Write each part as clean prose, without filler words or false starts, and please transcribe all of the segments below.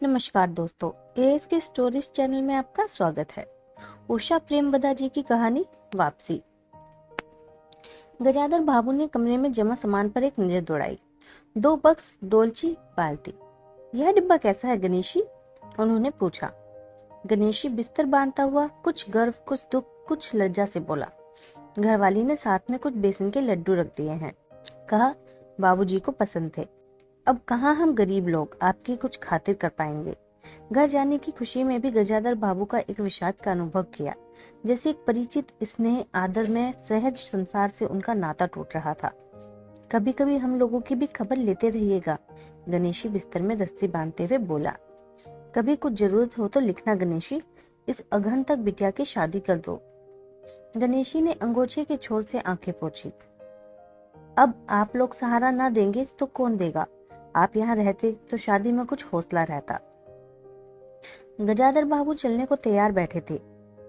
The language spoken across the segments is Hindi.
नमस्कार दोस्तों, एएस के स्टोरीज चैनल में आपका स्वागत है। उषा प्रेमवदा जी की कहानी वापसी। गजाधर बाबू ने कमरे में जमा सामान पर एक नजर दौड़ाई। 2 बक्स, डोलची, बाल्टी। यह डिब्बा कैसा है गणेशी? उन्होंने पूछा। गणेशी बिस्तर बांधता हुआ कुछ गर्व, कुछ दुख, कुछ लज्जा से बोला। घरवाली ने साथ में कुछ बेसन के लड्डू रख दिए हैं। कहा, बाबूजी को पसंद थे। अब कहाँ हम गरीब लोग आपकी कुछ खातिर कर पाएंगे। घर जाने की खुशी में भी गजाधर बाबू का एक विषाद का अनुभव किया, जैसे एक परिचित स्नेह आदर में सहज संसार से उनका नाता टूट रहा था। कभी कभी हम लोगों की भी खबर लेते रहिएगा, गणेशी बिस्तर में रस्सी बांधते हुए बोला। कभी कुछ जरूरत हो तो लिखना गणेशी, इस अगहन तक बिटिया की शादी कर दो। गणेशी ने अंगोछे के छोर से आंखें पोंछी। अब आप लोग सहारा ना देंगे तो कौन देगा? आप यहाँ रहते तो शादी में कुछ हौसला रहता। गजाधर बाबू चलने को तैयार बैठे थे।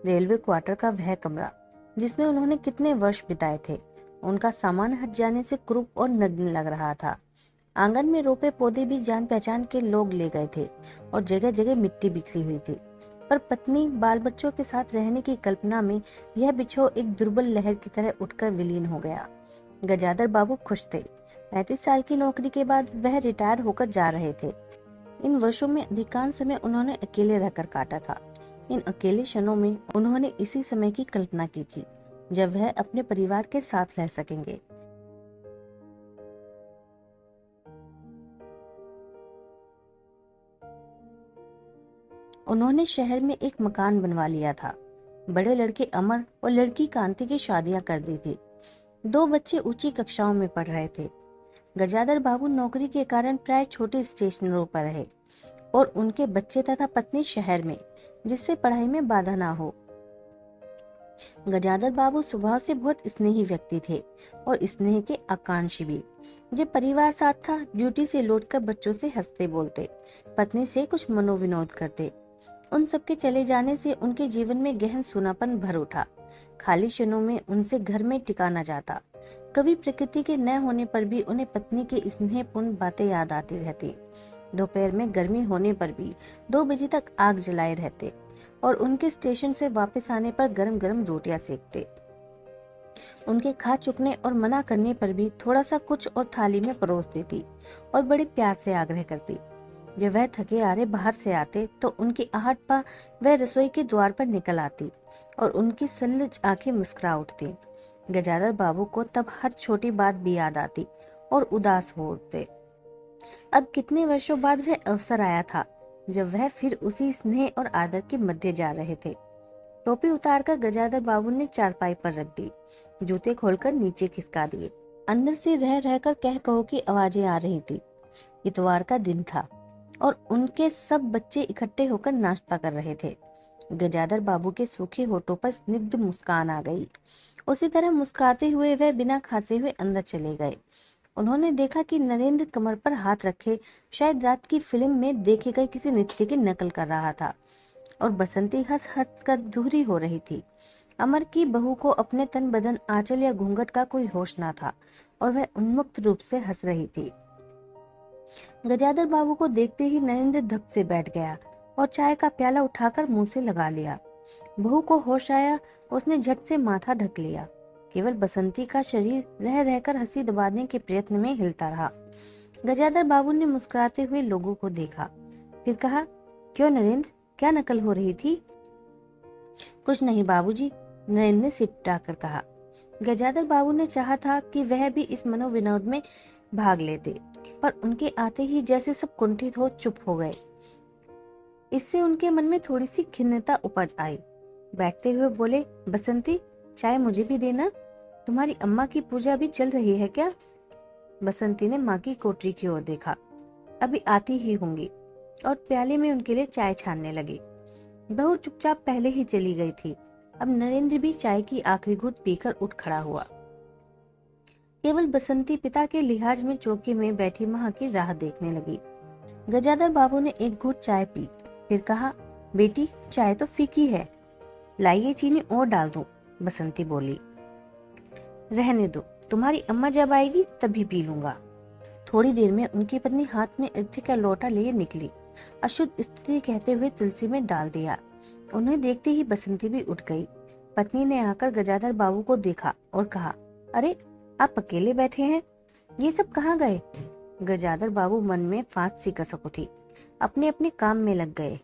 रेलवे क्वार्टर का वह कमरा जिसमें उन्होंने कितने वर्ष बिताए थे, उनका सामान हट जाने से कुरूप और नग्न लग रहा था। आंगन में रोपे पौधे भी जान पहचान के लोग ले गए थे और जगह जगह मिट्टी बिखरी हुई थी। पर पत्नी बाल बच्चों के साथ रहने की कल्पना में यह बिछो एक दुर्बल लहर की तरह उठकर विलीन हो गया। गजाधर बाबू खुश थे। 35 साल की नौकरी के बाद वह रिटायर होकर जा रहे थे। इन वर्षों में अधिकांश समय उन्होंने अकेले रहकर काटा था। इन अकेले क्षणों में उन्होंने इसी समय की कल्पना की थी जब वह अपने परिवार के साथ रह सकेंगे। उन्होंने शहर में एक मकान बनवा लिया था। बड़े लड़के अमर और लड़की कांति की शादियां कर दी थी। 2 बच्चे ऊंची कक्षाओं में पढ़ रहे थे। गजाधर बाबू नौकरी के कारण प्राय छोटे स्टेशनों पर रहे और उनके बच्चे तथा पत्नी शहर में, जिससे पढ़ाई में बाधा ना हो। गजाधर बाबू स्वभाव से बहुत स्नेही व्यक्ति थे और स्नेह के आकांक्षी भी। जब परिवार साथ था, ड्यूटी से लौटकर बच्चों से हंसते बोलते, पत्नी से कुछ मनोविनोद करते। उन सबके चले जाने से उनके जीवन में गहन सूनापन भर उठा। खाली क्षणों में उनसे घर में टिका न जाता। कभी प्रकृति के न होने पर भी उन्हें पत्नी की स्नेहपूर्ण बातें याद आती रहती। दोपहर में गर्मी होने पर भी 2 बजे तक आग जलाए रहते और उनके स्टेशन से वापस आने पर गरम गरम रोटियां सेकते। उनके खा चुकने और मना करने पर भी थोड़ा सा कुछ और थाली में परोस देती और बड़े प्यार से आग्रह करती। जब वह थके हारे बाहर से आते तो उनकी आहट पा वह रसोई के द्वार पर निकल आती और उनकी सल्लज आंखें मुस्कुरा उठती। गजाधर बाबू को तब हर छोटी बात भी याद आती और उदास हो उठते। अब कितने वर्षों बाद वह अवसर आया था जब वह फिर उसी स्नेह और आदर के मध्य जा रहे थे। टोपी उतारकर गजाधर बाबू ने चारपाई पर रख दी, जूते खोलकर नीचे खिसका दिए। अंदर से रह रहकर कह कहो की आवाजें आ रही थी। इतवार का दिन था और उनके सब बच्चे इकट्ठे होकर नाश्ता कर रहे थे। गजाधर बाबू के सूखे होठों पर स्निग्ध मुस्कान आ गई। उसी तरह मुस्कुराते हुए वह बिना खांसे हुए अंदर चले गए। उन्होंने देखा कि नरेंद्र कमर पर हाथ रखे शायद रात की फिल्म में देखे गए किसी नृत्य की नकल कर रहा था और बसंती हंस हंस कर दूहरी हो रही थी। अमर की बहू को अपने तन बदन, आंचल या घूंघट का कोई होश न था और वह उन्मुक्त रूप से हंस रही थी। गजाधर बाबू को देखते ही नरेंद्र धप से बैठ गया और चाय का प्याला उठाकर मुंह से लगा लिया। बहू को होश आया, उसने झट से माथा ढक लिया। केवल बसंती का शरीर रह रहकर हंसी दबाने के प्रयत्न में हिलता रहा। गजाधर बाबू ने मुस्कुराते हुए लोगों को देखा, फिर कहा, क्यों नरेंद्र, क्या नकल हो रही थी? कुछ नहीं बाबूजी, नरेंद्र ने सिपटाकर कहा। गजाधर बाबू ने चाहा था कि वह भी इस मनोविनोद में भाग लेते, पर उनके आते ही जैसे सब कुंठित हो चुप हो गए। इससे उनके मन में थोड़ी सी खिन्नता उपज आई। बैठते हुए बोले, बसंती, चाय मुझे भी देना। तुम्हारी अम्मा की पूजा भी चल रही है क्या? बसंती ने माँ की कोठरी की ओर देखा। अभी आती ही होंगी, और प्याले में उनके लिए चाय छानने लगी। बहू चुपचाप पहले ही चली गई थी। अब नरेंद्र भी चाय की आखिरी घूंट पीकर उठ खड़ा हुआ। केवल बसंती पिता के लिहाज में चौकी में बैठी माँ की राह देखने लगी। गजाधर बाबू ने एक घूंट चाय पी, फिर कहा, बेटी, चाय तो फीकी है, लाइए चीनी और डाल दूं। बसंती बोली, रहने दो, तुम्हारी अम्मा जब आएगी तभी पी लूंगा। थोड़ी देर में उनकी पत्नी हाथ में अर्घ्य का लोटा लिए निकली अशुद्ध स्त्री कहते हुए तुलसी में डाल दिया। उन्हें देखते ही बसंती भी उठ गई। पत्नी ने आकर गजाधर बाबू को देखा और कहा, अरे आप अकेले बैठे हैं, ये सब कहाँ गए? गजाधर बाबू मन में फांस सी कसक उठी। अपने अपने काम में लग गए,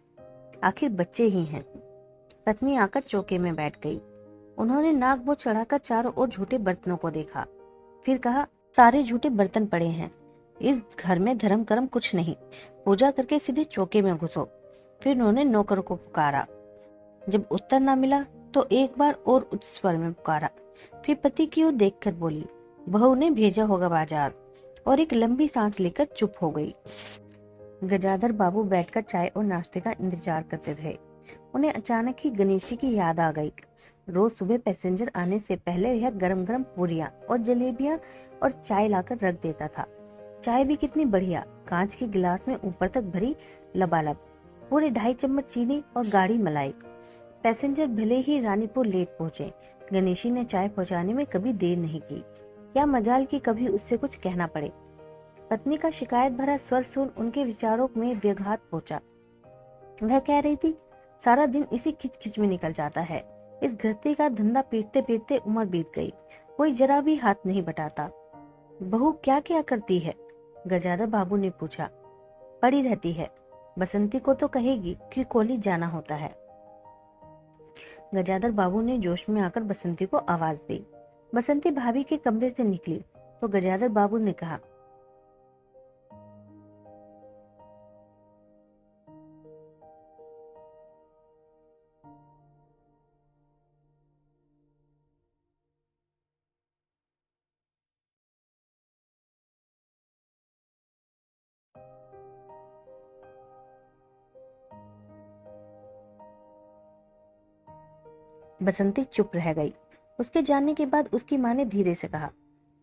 आखिर बच्चे ही हैं। पत्नी आकर चौके में बैठ गई। उन्होंने नाक बोझ चढ़ाकर चारों ओर झूठे बर्तनों को देखा, फिर कहा, सारे झूठे बर्तन पड़े हैं, इस घर में धर्म कर्म कुछ नहीं, पूजा करके सीधे चौके में घुसो। फिर उन्होंने नौकर को पुकारा। जब उत्तर न मिला तो एक बार और उच्च स्वर में पुकारा। फिर पति की ओर देखकर बोली, बहू ने भेजा होगा बाजार, और एक लंबी सांस लेकर चुप हो गई। गजाधर बाबू बैठकर चाय और नाश्ते का इंतजार करते थे। उन्हें अचानक ही गणेशी की याद आ गई। रोज सुबह पैसेंजर आने से पहले यह गरम गरम पूरियां और जलेबियां और चाय लाकर रख देता था। चाय भी कितनी बढ़िया, कांच के गिलास में ऊपर तक भरी लबालब, पूरे 2.5 चम्मच चीनी और गाढ़ी मलाई। पैसेंजर भले ही रानीपुर लेट पहुंचे, गणेशी ने चाय पहुंचाने में कभी देर नहीं की। क्या मजाल कि कभी उससे कुछ कहना पड़े। पत्नी का शिकायत भरा स्वर सुन उनके विचारों में व्याघात पहुंचा। वह कह रही थी, सारा दिन इसी खिचखिच में निकल जाता है। इस गृहस्थी का धंधा पीटते पीटते उम्र बीत गई, कोई जरा भी हाथ नहीं बटाता। बहू क्या क्या करती है? गजाधर बाबू ने पूछा। पड़ी रहती है, बसंती को तो कहेगी कि कॉलेज जाना होता है। गजाधर बाबू ने जोश में आकर बसंती को आवाज दी। बसंती भाभी के कमरे से निकली तो गजाधर बाबू ने कहा, बसंती चुप रह गई। उसके जाने के बाद उसकी माँ ने धीरे से कहा,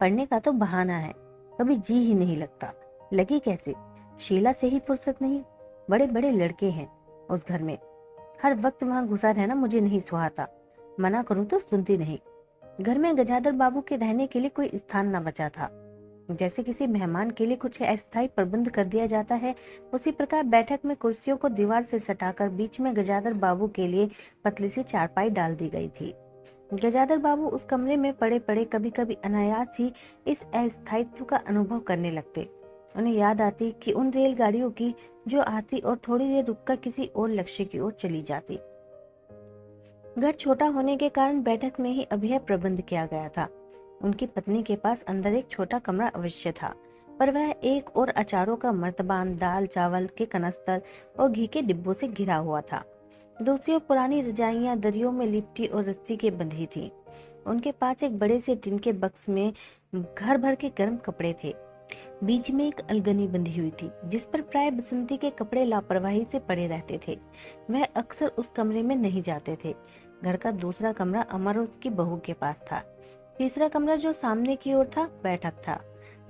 पढ़ने का तो बहाना है, कभी जी ही नहीं लगता। लगी कैसे? शीला से ही फुर्सत नहीं, बड़े बड़े लड़के हैं उस घर में, हर वक्त वहां घुसा रहना मुझे नहीं सुहाता। मना करूं तो सुनती नहीं। घर में गजाधर बाबू के रहने के लिए कोई स्थान न बचा था। जैसे किसी मेहमान के लिए कुछ अस्थायी प्रबंध कर दिया जाता है, उसी प्रकार बैठक में कुर्सियों को दीवार से सटाकर बीच में गजाधर बाबू के लिए पतली सी चारपाई डाल दी गई थी। गजाधर बाबू उस कमरे में पड़े पड़े कभी कभी अनायास ही इस अस्थायित्व का अनुभव करने लगते। उन्हें याद आती कि उन रेलगाड़ियों की जो आती और थोड़ी देर रुककर किसी और लक्ष्य की ओर चली जाती। घर छोटा होने के कारण बैठक में ही अब यह प्रबंध किया गया था। उनकी पत्नी के पास अंदर एक छोटा कमरा अवश्य था, पर वह एक और अचारों का मर्तबान, दाल चावल के कनस्तर और घी के डिब्बों से घिरा हुआ था। दूसरी ओर पुरानी रजाइयां दरियों में लिपटी और रस्सी के बंधी थी। उनके पास एक बड़े से टिन के बक्स में घर भर के गर्म कपड़े थे। बीच में एक अलगनी बंधी हुई थी जिस पर प्राय बसंती के कपड़े लापरवाही से पड़े रहते थे। वह अक्सर उस कमरे में नहीं जाते थे। घर का दूसरा कमरा अमर और उसकी बहू के पास था। तीसरा कमरा जो सामने की ओर था, बैठक था।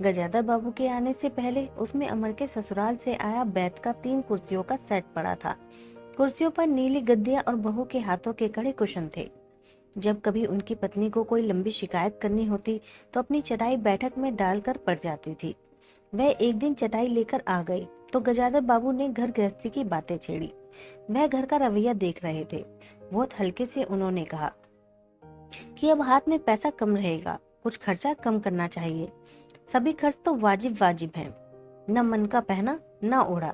गजाधर बाबू के आने से पहले उसमें अमर के ससुराल से आया बैत का 3 कुर्सियों का सेट पड़ा था। कुर्सियों पर नीली गद्दियां और बहू के हाथों के कड़े कुशन थे। जब कभी उनकी पत्नी को कोई लंबी शिकायत करनी होती तो अपनी चटाई बैठक में डालकर पड़ जाती थी। वह एक दिन चटाई लेकर आ गई तो गजाधर बाबू ने घर गृहस्थी की बातें छेड़ी। वह घर का रवैया देख रहे थे। बहुत हल्के से उन्होंने कहा कि अब हाथ में पैसा कम रहेगा, कुछ खर्चा कम करना चाहिए। सभी खर्च तो वाजिब वाजिब हैं, न मन का पहना न ओढ़ा।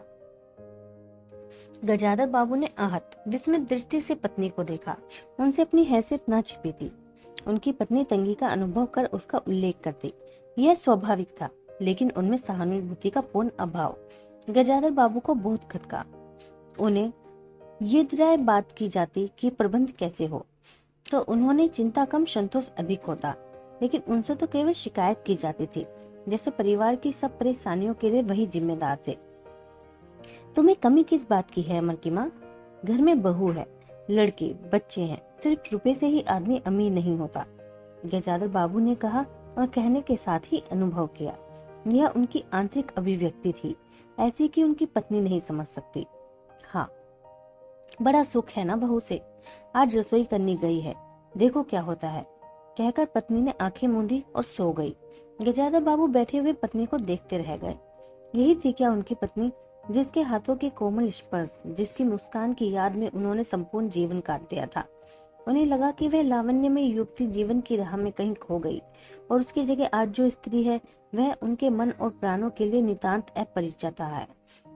गजाधर बाबू ने आहत विस्मित दृष्टि से पत्नी को देखा। उनसे अपनी हैसियत न छिपी थी। उनकी पत्नी तंगी का अनुभव कर उसका उल्लेख करती, यह स्वाभाविक था, लेकिन उनमें सहानुभूति का पूर्ण अभाव गजाधर बाबू को बहुत खटका। उन्हें युद्धराय बात की जाती कि प्रबंध कैसे हो, तो उन्होंने चिंता कम संतोष अधिक होता, लेकिन उनसे तो केवल शिकायत की जाती थी, जैसे परिवार की सब परेशानियों के लिए वही जिम्मेदार थे। तुम्हें कमी किस बात की है अमर की माँ? घर में बहू है, लड़के बच्चे हैं, सिर्फ रुपए से ही आदमी अमीर नहीं होता। गजाधर बाबू ने कहा और कहने के साथ ही अनुभव किया। यह उनकी आंतरिक अभिव्यक्ति थी, ऐसी कि उनकी पत्नी नहीं समझ सकती। हाँ, बड़ा सुख है ना बहू से। आज रसोई करनी गई है, देखो क्या होता है, कहकर पत्नी ने आंखें मूंदी और सो गई। गजाधर बाबू बैठे हुए पत्नी को देखते रह गए। यही थी क्या उनकी पत्नी? जिसके हाथों के कोमल स्पर्श, जिसकी मुस्कान की याद में उन्होंने संपूर्ण जीवन काट दिया था। उन्हें लगा कि वह लावण्यमय युवती जीवन की राह में कहीं खो गई और उसकी जगह आज जो स्त्री है वह उनके मन और प्राणों के लिए नितांत अपरिचित है।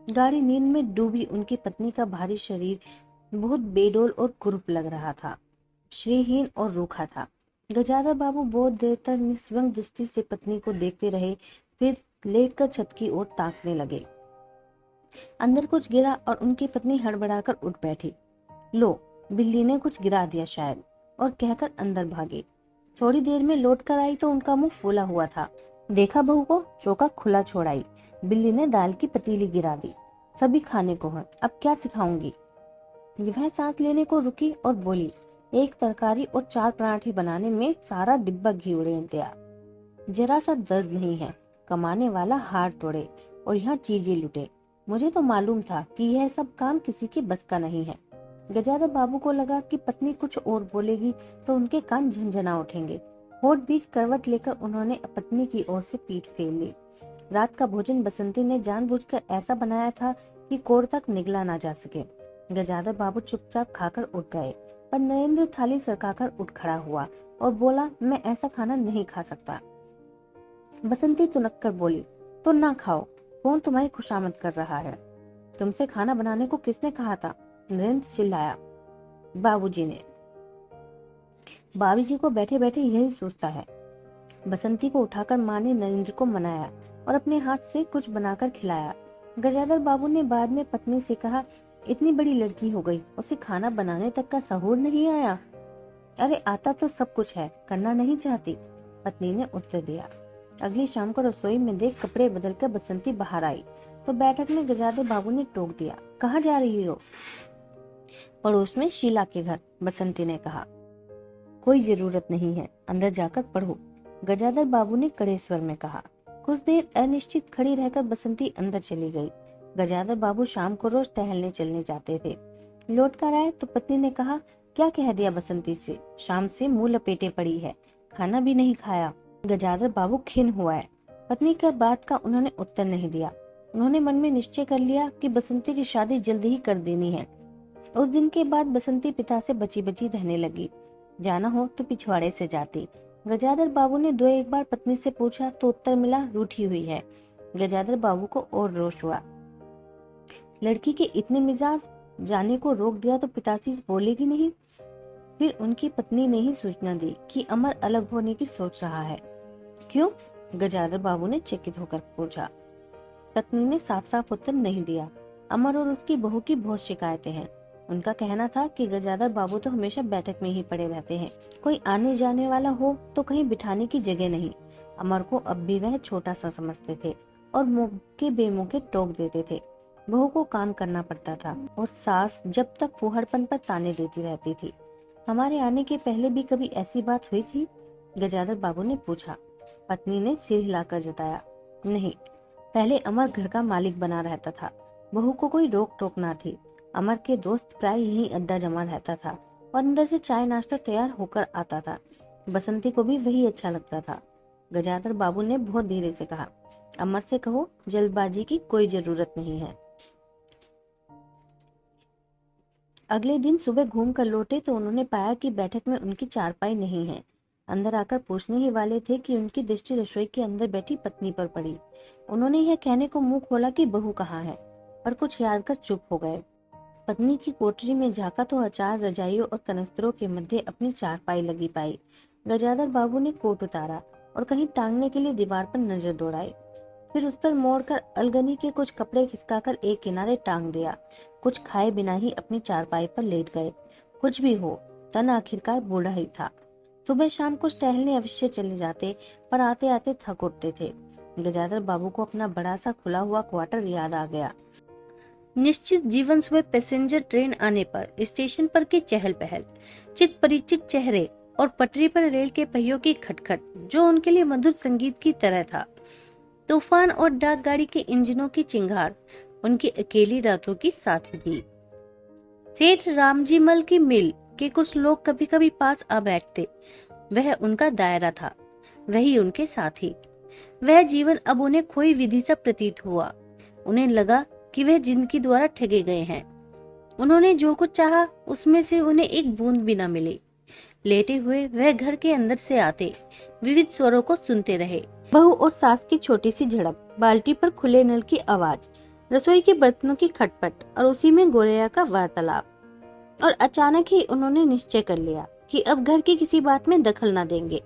गाढ़ी नींद में डूबी उनकी पत्नी का भारी शरीर बहुत बेडोल और कुरूप लग रहा था, श्रीहीन और रूखा था। गजाधर बाबू बहुत देर तक निस्वंग दृष्टि से पत्नी को देखते रहे, फिर लेटकर छत की ओर ताकने लगे। अंदर कुछ गिरा और उनकी पत्नी हड़बड़ाकर उठ बैठी। लो, बिल्ली ने कुछ गिरा दिया शायद, और कहकर अंदर भागे। थोड़ी देर में लौट कर आई तो उनका मुंह फूला हुआ था। देखा बहू को, चौका खुला छोड़ाई, बिल्ली ने दाल की पतीली गिरा दी। सभी खाने को है, अब क्या सिखाऊंगी। वह सांस लेने को रुकी और बोली, एक तरकारी और 4 पराठे बनाने में सारा डिब्बा घी उड़ेल दिया। जरा सा दर्द नहीं है, कमाने वाला हार तोड़े और यहाँ चीजें लुटे। मुझे तो मालूम था कि यह सब काम किसी के बस का नहीं है। गजाधर बाबू को लगा कि पत्नी कुछ और बोलेगी तो उनके कान झनझना उठेंगे। होठ बीच करवट लेकर उन्होंने पत्नी की ओर से पीठ फेर ली। रात का भोजन बसंती ने जानबूझकर ऐसा बनाया था कि कोर तक निगला ना जा सके। गजाधर बाबू चुपचाप खाकर उठ गए, पर नरेंद्र थाली सरकाकर उठ खड़ा हुआ और बोला, मैं ऐसा खाना नहीं खा सकता। बसंती तुनक कर बोली, तो ना खाओ, कौन तुम्हारी खुशामद कर रहा है। तुमसे खाना बनाने को किसने कहा था। नरेंद्र चिल्लाया। बाबूजी ने। बाबूजी को बैठे बैठे यही सोचता है। बसंती को उठाकर माँ ने नरेंद्र को मनाया और अपने हाथ से कुछ बनाकर खिलाया। गजाधर बाबू ने बाद में पत्नी से कहा, इतनी बड़ी लड़की हो गई, उसे खाना बनाने तक का सहूर नहीं आया। अरे आता तो सब कुछ है, करना नहीं चाहती, पत्नी ने उत्तर दिया। अगली शाम को रसोई में देख कपड़े बदलकर बसंती बाहर आई तो बैठक में गजाधर बाबू ने टोक दिया, कहाँ जा रही हो। पड़ोस में शीला के घर, बसंती ने कहा। कोई जरूरत नहीं है, अंदर जाकर पढ़ो, गजाधर बाबू ने कड़े स्वर में कहा। कुछ देर अनिश्चित खड़ी रहकर बसंती अंदर चली गई। गजाधर बाबू शाम को रोज टहलने चलने जाते थे। लौट कर आए तो पत्नी ने कहा, क्या कह दिया बसंती से, शाम से मुंह लपेटे पड़ी है, खाना भी नहीं खाया। गजाधर बाबू खिन्न हुआ है। पत्नी की बात का उन्होंने उत्तर नहीं दिया। उन्होंने मन में निश्चय कर लिया कि बसंती की शादी जल्दी ही कर देनी है। उस दिन के बाद बसंती पिता से बची बची रहने लगी। जाना हो तो पिछवाड़े से जाती। गजाधर बाबू ने 2-1 बार पत्नी से पूछा तो उत्तर मिला, रूठी हुई है। गजाधर बाबू को और रोष हुआ। लड़की के इतने मिजाज, जाने को रोक दिया तो पिताजी बोलेगी नहीं। फिर उनकी पत्नी ने ही सूचना दी कि अमर अलग होने की सोच रहा है। क्यों? गजाधर बाबू ने चकित होकर पूछा। पत्नी ने साफ साफ उत्तर नहीं दिया। अमर और उसकी बहू की बहुत शिकायतें हैं। उनका कहना था कि गजाधर बाबू तो हमेशा बैठक में ही पड़े रहते हैं, कोई आने जाने वाला हो तो कहीं बिठाने की जगह नहीं। अमर को अब भी वह छोटा सा समझते थे और मौके बेमौके टोक देते थे। बहू को काम करना पड़ता था और सास जब तक फूहड़पन पर ताने देती रहती थी। हमारे आने के पहले भी कभी ऐसी बात हुई थी? गजाधर बाबू ने पूछा। पत्नी ने सिर हिलाकर जताया, नहीं, पहले अमर घर का मालिक बना रहता था, बहू को कोई रोक टोक ना थी। अमर के दोस्त प्राय यही अड्डा जमा रहता था और अंदर से चाय नाश्ता तैयार होकर आता था। बसंती को भी वही अच्छा लगता था। गजाधर बाबू ने बहुत धीरे से कहा, अमर से कहो जल्दबाजी की कोई जरूरत नहीं है। अगले दिन सुबह घूम कर लौटे तो उन्होंने पाया कि बैठक में उनकी चारपाई नहीं है। अंदर आकर पूछने ही वाले थे कि उनकी दृष्टि रसोई के अंदर बैठी पत्नी पर पड़ी। उन्होंने यह कहने को मुंह खोला कि बहू कहाँ है, पर कुछ याद कर चुप हो गए। पत्नी की कोठरी में झांका तो अचार, रजाइयों और कनस्तरों के मध्य अपनी चारपाई लगी पाई। गजाधर बाबू ने कोट उतारा और कहीं टांगने के लिए दीवार पर नजर दौड़ाई। फिर उस पर मोड़कर अलगनी के कुछ कपड़े खिसकाकर एक किनारे टांग दिया। कुछ खाए बिना ही अपनी चारपाई पर लेट गए। कुछ भी हो, तन आखिरकार बूढ़ा ही था। सुबह शाम कुछ टहलने अवश्य चले जाते, पर आते आते थक उठते थे। गजाधर बाबू को अपना बड़ा सा खुला हुआ क्वार्टर याद आ गया। निश्चित जीवन सुबह पैसेंजर ट्रेन आने पर स्टेशन पर की चहल पहल, चित परिचित चेहरे और पटरी पर रेल के पहियों की खटखट जो उनके लिए मधुर संगीत की तरह था। तूफान और डाक गाड़ी के इंजनों की चिंगार उनकी अकेली रातों की साथी थी। सेठ रामजी मल की मिल के कुछ लोग कभी कभी पास आ बैठते। वह उनका दायरा था, वही उनके साथी। वह जीवन अब उन्हें खोई विधि सा प्रतीत हुआ। उन्हें लगा कि वह जिंदगी द्वारा ठगे गए हैं। उन्होंने जो कुछ चाहा उसमें से उन्हें एक बूंद भी न मिली। लेटे हुए वह घर के अंदर से आते विविध स्वरों को सुनते रहे। बहू और सास की छोटी सी झड़प, बाल्टी पर खुले नल की आवाज, रसोई के बर्तनों की खटपट और उसी में गोरैया का वार्तालाप। और अचानक ही उन्होंने निश्चय कर लिया कि अब घर की किसी बात में दखल न देंगे।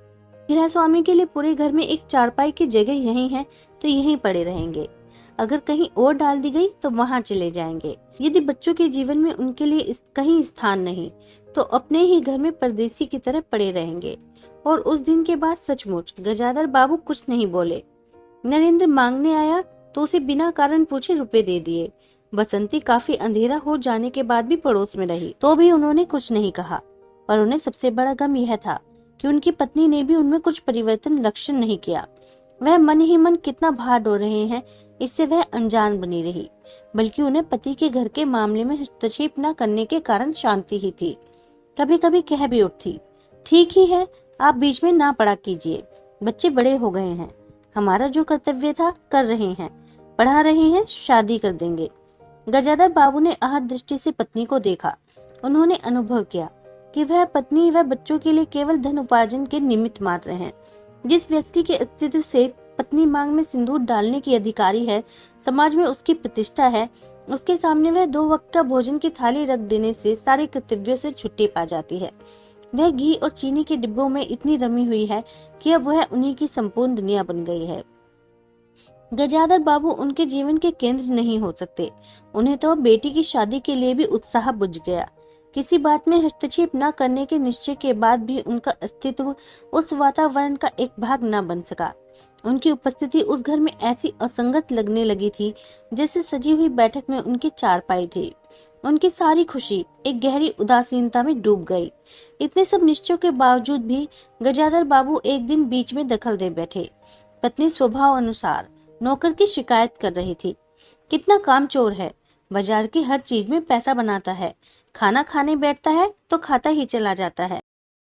गृह स्वामी के लिए पूरे घर में एक चारपाई की जगह यही है तो यहीं पड़े रहेंगे। अगर कहीं और डाल दी गई तो वहां चले जाएंगे। यदि बच्चों के जीवन में उनके लिए कहीं स्थान नहीं तो अपने ही घर में परदेसी की तरह पड़े रहेंगे। और उस दिन के बाद सचमुच गजाधर बाबू कुछ नहीं बोले। नरेंद्र मांगने आया तो उसे बिना कारण पूछे रुपए दे दिए। बसंती काफी अंधेरा हो जाने के बाद भी पड़ोस में रही तो भी उन्होंने कुछ नहीं कहा। पर उन्हें सबसे बड़ा गम यह था कि उनकी पत्नी ने भी उनमें कुछ परिवर्तन लक्षण नहीं किया। वह मन ही मन कितना भार ढो रहे हैं इससे वह अनजान बनी रही, बल्कि उन्हें पति के घर के मामले में हस्तक्षेप न करने के कारण शांति ही थी। कभी कभी कह भी उठती, ठीक ही है, आप बीच में ना पड़ा कीजिए, बच्चे बड़े हो गए हैं, हमारा जो कर्तव्य था कर रहे हैं, पढ़ा रहे हैं, शादी कर देंगे। गजाधर बाबू ने आहत दृष्टि से पत्नी को देखा। उन्होंने अनुभव किया कि वह पत्नी व बच्चों के लिए केवल धन उपार्जन के निमित्त मात्र हैं। जिस व्यक्ति के अस्तित्व से पत्नी मांग में सिंदूर डालने की अधिकारी है, समाज में उसकी प्रतिष्ठा है, उसके सामने वह 2 वक्त का भोजन की थाली रख देने से सारे कर्तव्यों से छुट्टी पा जाती है। वह घी और चीनी के डिब्बों में इतनी रमी हुई है कि अब वह उन्हीं की संपूर्ण दुनिया बन गई है। गजाधर बाबू उनके जीवन के केंद्र नहीं हो सकते। उन्हें तो बेटी की शादी के लिए भी उत्साह बुझ गया। किसी बात में हस्तक्षेप न करने के निश्चय के बाद भी उनका अस्तित्व उस वातावरण का एक भाग न बन सका। उनकी उपस्थिति उस घर में ऐसी असंगत लगने लगी थी जैसे सजी हुई बैठक में उनके चारपाई थे। उनकी सारी खुशी एक गहरी उदासीनता में डूब गई। इतने सब निश्चयों के बावजूद भी गजाधर बाबू एक दिन बीच में दखल दे बैठे। पत्नी स्वभाव अनुसार नौकर की शिकायत कर रही थी, कितना कामचोर है, बाजार की हर चीज में पैसा बनाता है, खाना खाने बैठता है तो खाता ही चला जाता है।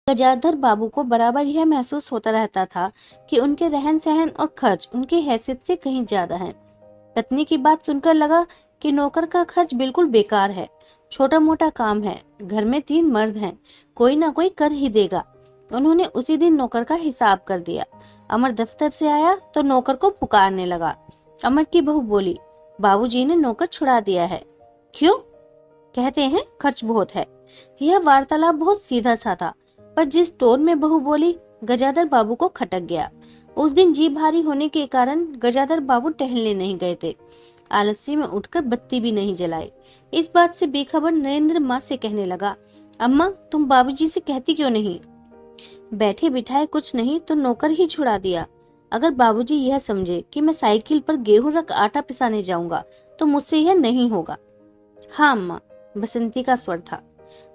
गजाधर बाबू को बराबर यह महसूस होता रहता था कि उनके रहन सहन और खर्च उनकी हैसियत से कहीं ज्यादा हैं। पत्नी की बात सुनकर लगा कि नौकर का खर्च बिल्कुल बेकार है, छोटा मोटा काम है, घर में 3 मर्द हैं, कोई ना कोई कर ही देगा। उन्होंने उसी दिन नौकर का हिसाब कर दिया। अमर दफ्तर से आया तो नौकर को पुकारने लगा। अमर की बहू बोली, बाबूजी ने नौकर छुड़ा दिया है। क्यों? कहते हैं खर्च बहुत है। यह वार्तालाप बहुत सीधा सा था, पर जिस टोन में बहू बोली गजाधर बाबू को खटक गया। उस दिन जी भारी होने के कारण गजाधर बाबू टहलने नहीं गए थे। आलसी में उठकर बत्ती भी नहीं जलाई। इस बात से बेखबर नरेंद्र माँ से कहने लगा, अम्मा तुम बाबूजी से कहती क्यों नहीं? बैठे बिठाए कुछ नहीं तो नौकर ही छुड़ा दिया। अगर बाबूजी यह समझे कि मैं साइकिल पर गेहूं रख आटा पिसाने जाऊंगा तो मुझसे यह नहीं होगा। हाँ अम्मा, बसंती का स्वर था,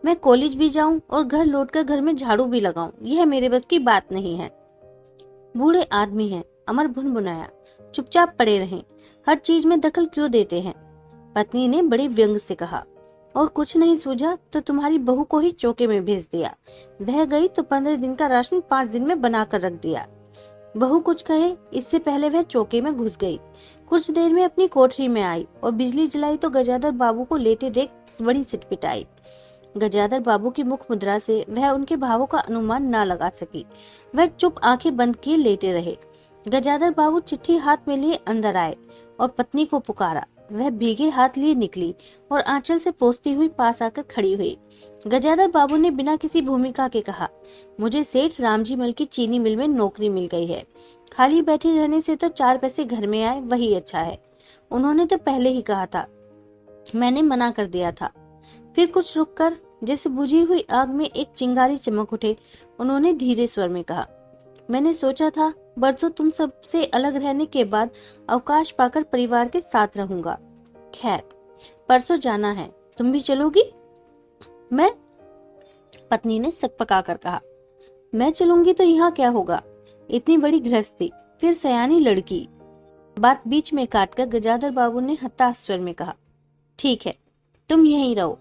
मैं कॉलेज भी जाऊं और घर लौटकर घर में झाड़ू भी लगाऊं, यह मेरे बस की बात नहीं है। बूढ़े आदमी हैं, अमर भुनभुनाया, चुपचाप पड़े रहें, हर चीज में दखल क्यों देते हैं? पत्नी ने बड़े व्यंग से कहा। और कुछ नहीं सूझा तो तुम्हारी बहू को ही चौके में भेज दिया। वह गई तो 15 दिन का राशन 5 दिन में बनाकर रख दिया। बहू कुछ कहे इससे पहले वह चौके में घुस गई। कुछ देर में अपनी कोठरी में आई और बिजली जलाई तो गजाधर बाबू को लेटे देख बड़ी सिटपिटाई। गजाधर बाबू की मुख मुद्रा से वह उनके भावों का अनुमान न लगा सकी। वह चुप आंखें बंद किए लेटे रहे। गजाधर बाबू चिट्ठी हाथ में लिए अंदर आए और पत्नी को पुकारा। वह भीगे हाथ लिए निकली और आंचल से पोंछती हुई पास आकर खड़ी हुई। गजाधर बाबू ने बिना किसी भूमिका के कहा, मुझे सेठ रामजी मल की चीनी मिल में नौकरी मिल गई है। खाली बैठे रहने से तो 4 पैसे घर में आए वही अच्छा है। उन्होंने तो पहले ही कहा था, मैंने मना कर दिया था। फिर कुछ रुककर जैसे बुझी हुई आग में एक चिंगारी चमक उठे, उन्होंने धीरे स्वर में कहा, मैंने सोचा था बरसों तुम सबसे अलग रहने के बाद अवकाश पाकर परिवार के साथ रहूंगा। खैर, परसों जाना है, तुम भी चलोगी? मैं? पत्नी ने सकपका कर कहा, मैं चलूंगी तो यहाँ क्या होगा? इतनी बड़ी गृहस्थी, फिर सयानी लड़की। बात बीच में काटकर गजाधर बाबू ने हताश स्वर में कहा, ठीक है, तुम यहीं रहो,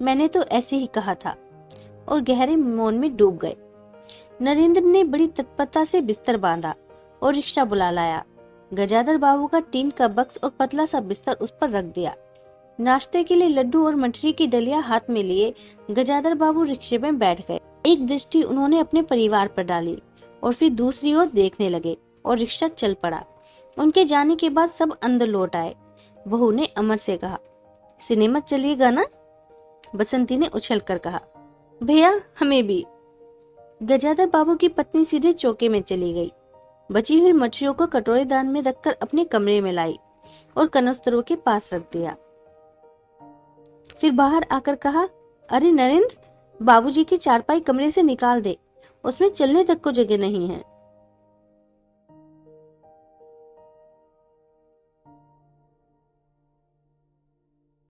मैंने तो ऐसे ही कहा था। और गहरे मौन में डूब गए। नरेंद्र ने बड़ी तत्परता से बिस्तर बांधा और रिक्शा बुला लाया। गजाधर बाबू का टीन का बक्स और पतला सा बिस्तर उस पर रख दिया। नाश्ते के लिए लड्डू और मठरी की डलिया हाथ में लिए गजाधर बाबू रिक्शे में बैठ गए। एक दृष्टि उन्होंने अपने परिवार पर डाली और फिर दूसरी ओर देखने लगे और रिक्शा चल पड़ा। उनके जाने के बाद सब अंदर लौट आए। बहू ने अमर से कहा, सिनेमा चलिएगा ना? बसंती ने उछलकर कहा, भैया हमें भी। गजाधर बाबू की पत्नी सीधे चौके में चली गई। बची हुई मछलियों को कटोरेदान में रखकर अपने कमरे में लाई और कनस्तरों के पास रख दिया। फिर बाहर आकर कहा, अरे नरेंद्र, बाबूजी की चारपाई कमरे से निकाल दे, उसमें चलने तक को जगह नहीं है।